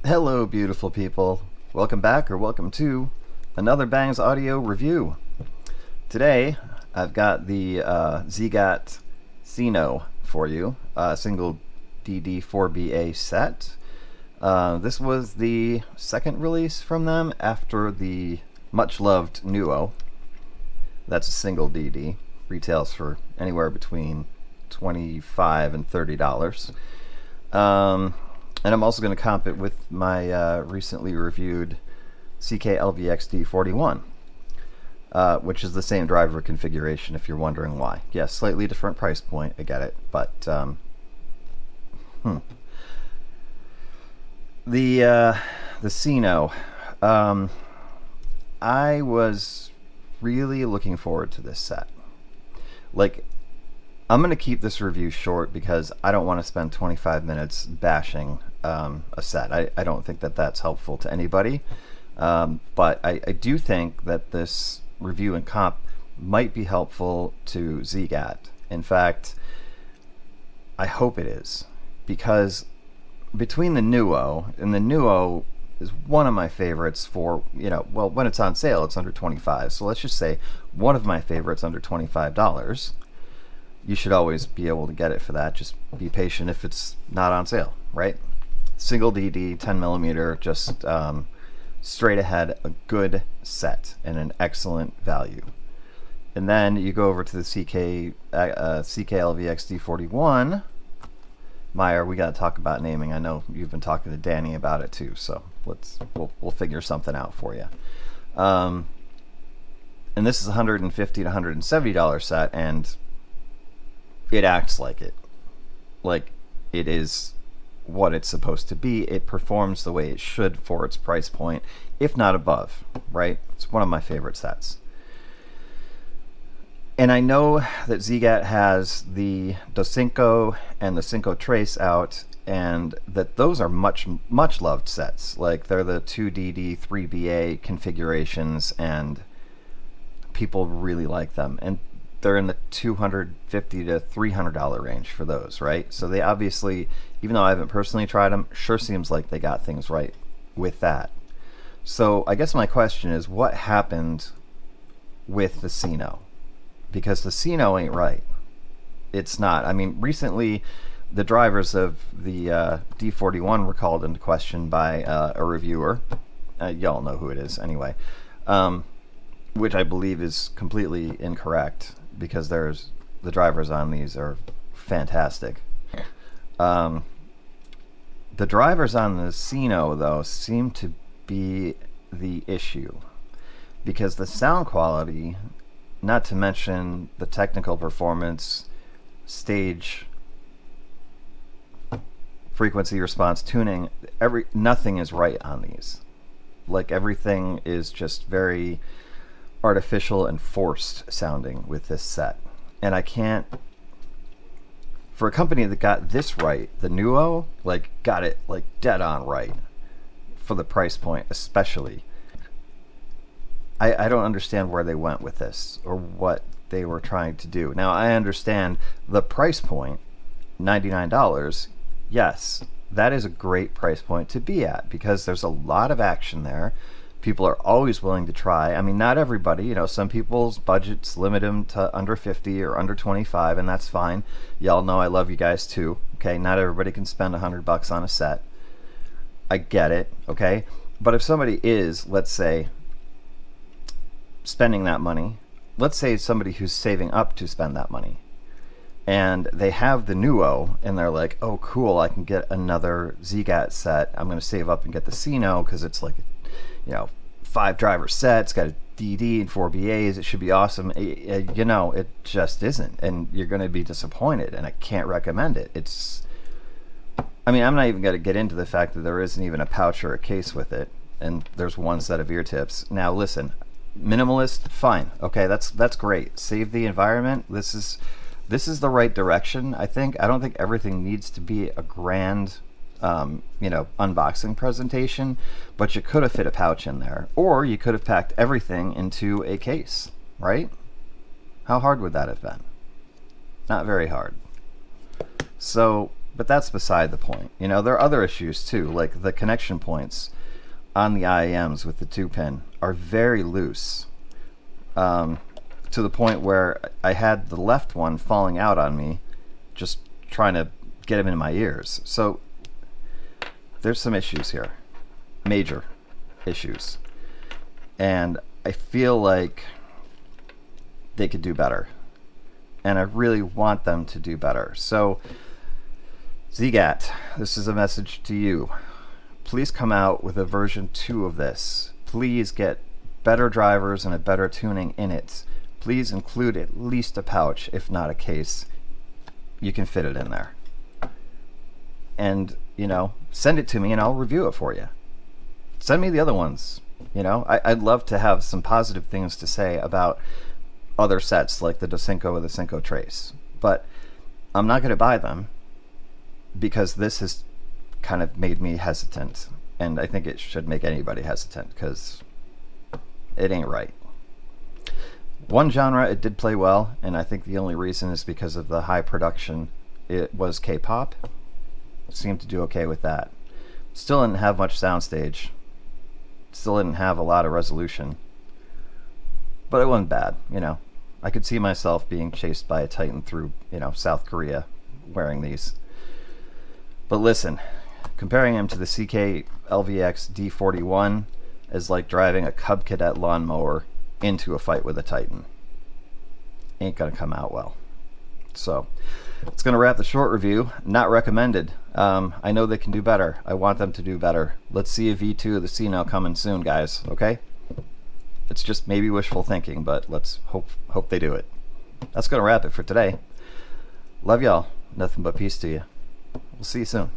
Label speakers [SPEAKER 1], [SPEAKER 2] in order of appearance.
[SPEAKER 1] Hello, beautiful people. Welcome back, or welcome to another Bangs Audio review. Today, I've got the ZiiGaat Cinno for you, single DD4BA set. This was the second release from them after the much-loved Nuo. That's a single DD. Retails for anywhere between $25 and $30. And I'm also going to comp it with my recently reviewed CK-LVXD41, which is the same driver configuration if you're wondering why. Yes, slightly different price point, I get it, but the Cinno, I was really looking forward to this set. Like, I'm going to keep this review short because I don't want to spend 25 minutes bashing a set. I don't think that that's helpful to anybody. But I do think that this review and comp might be helpful to ZiiGaat. In fact, I hope it is. Because between the Nuo, and the Nuo is one of my favorites for, well, when it's on sale, it's under $25. So let's just say one of my favorites under $25. You should always be able to get it for that. Just be patient if it's not on sale, right? Single DD, 10mm, just straight ahead, a good set and an excellent value. And then you go over to the CK-LVXD41. Meyer, we got to talk about naming. I know you've been talking to Danny about it too, so we'll figure something out for you. And this is a $150 to $170 set, and it acts like it. Like it is what it's supposed to be. It performs the way it should for its price point, if not above, right? It's one of my favorite sets. And I know that ZiiGaat has the Do5 and the Cinco Trace out, and that those are much loved sets. Like they're the 2DD, 3BA configurations, and people really like them. And they're in the $250 to $300 range for those, right? So they obviously, even though I haven't personally tried them, sure seems like they got things right with that. So I guess my question is, what happened with the Cinno? Because the Cinno ain't right. It's not. I mean, recently the drivers of the D41 were called into question by a reviewer. Y'all know who it is anyway. Which I believe is completely incorrect, because the drivers on these are fantastic. The drivers on the Cinno, though, seem to be the issue, because the sound quality, not to mention the technical performance, stage, frequency response, tuning, nothing is right on these. Like, everything is just very artificial and forced sounding with this set. And I can't, for a company that got this right, the Nuo, like, got it like dead on right for the price point especially. I don't understand where they went with this or what they were trying to do. Now, I understand the price point, $99. Yes, that is a great price point to be at, because there's a lot of action there. People are always willing to try. I mean, not everybody, some people's budgets limit them to under 50 or under 25, and that's fine. Y'all know I love you guys too. Okay, not everybody can spend $100 on a set. I get it, okay? But if somebody is, let's say, spending that money, let's say somebody who's saving up to spend that money, and they have the Nuo, and they're like, oh cool, I can get another ZiiGaat set. I'm going to save up and get the Cinno because it's like, 5 driver set, it's got a DD and 4 BAs, it should be awesome. It just isn't, and you're going to be disappointed, and I can't recommend it. I'm not even going to get into the fact that there isn't even a pouch or a case with it, and there's one set of ear tips. Now listen, minimalist, fine, okay, that's great. Save the environment. This is the right direction, I think. I don't think everything needs to be a grand unboxing presentation, but you could have fit a pouch in there, or you could have packed everything into a case, right? How hard would that have been? Not very hard. So But that's beside the point. You know, there are other issues too, like the connection points on the IEMs with the 2-pin are very loose, to the point where I had the left one falling out on me just trying to get him in my ears. So there's some issues here, major issues, and I feel like they could do better, and I really want them to do better. So ZiiGaat, this is a message to you. Please come out with a version 2 of this. Please get better drivers and a better tuning in it. Please include at least a pouch, if not a case. You can fit it in there. And, you know, send it to me and I'll review it for you. Send me the other ones. You know, I'd love to have some positive things to say about other sets like the Docinco or the Simgot Trace. But I'm not going to buy them because this has kind of made me hesitant. And I think it should make anybody hesitant because it ain't right. One genre it did play well, and I think the only reason is because of the high production. It was K-pop. It seemed to do okay with that. Still didn't have much soundstage. Still didn't have a lot of resolution. But it wasn't bad, you know. I could see myself being chased by a Titan through, you know, South Korea wearing these. But listen, comparing him to the CK LVX D41 is like driving a Cub Cadet lawnmower into a fight with a Titan. Ain't gonna come out well. So it's gonna wrap the short review. Not recommended. I know they can do better. I want them to do better. Let's see a V2 of the Cinno coming soon, guys. Okay? It's just maybe wishful thinking, but let's hope they do it. That's gonna wrap it for today. Love y'all. Nothing but peace to you. We'll see you soon.